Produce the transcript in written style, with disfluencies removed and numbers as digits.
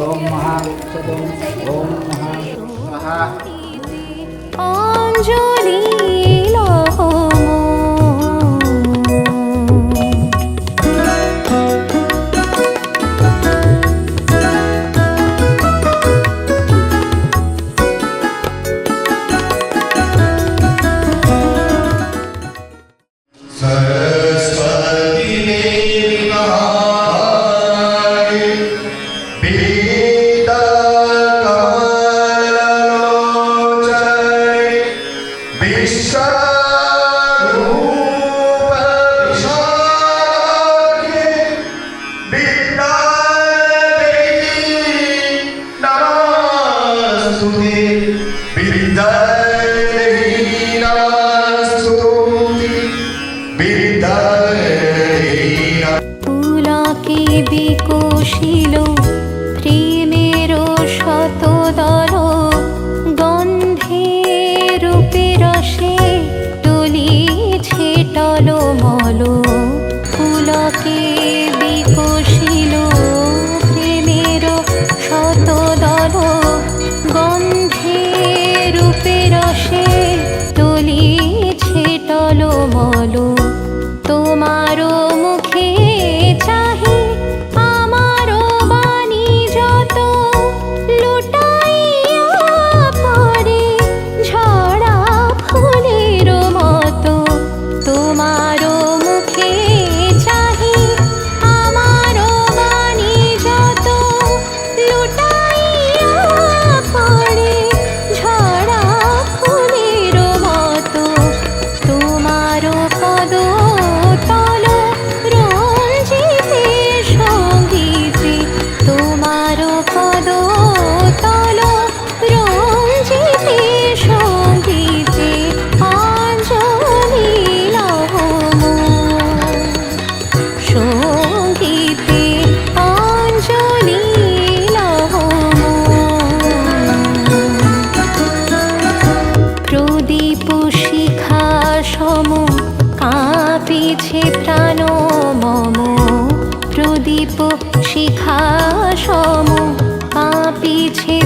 ओम महासदम ओम महा অঞ্জলি सरस्वती देवी महामाये वेदकमललोचने विश्वरूप विशाखे विद्यादेवी नमस्तुते विद्यादेवी नमस्तुते পুলকে বিকশিল প্রেমের শতদল গন্ধে রূপে রসে টলিছে টলমল পুলকে বিকশিল প্রেমের শতদল গন্ধে রূপে রসে টলিছে টলমল তোমারো মুখে চাহি আমারো বাণী যত লুটাইয়া পড়ে ঝরা ফুলের মতো তোমারো মুখে চাহি আমারো বাণী যত লুটাইয়া পড়ে ঝরা ফুলের মতো তোমারো পদ তল রঞ্জিতে সঙ্গীতে তোমারো পদ তল রঞ্জিতে সঙ্গীতে অঞ্জলি লহম সঙ্গীতে অঞ্জলি লহম প্রদীপ শিখা সম কাঁপিছে প্রাণ মম প্রদীপ শিখা সম কাঁপিছে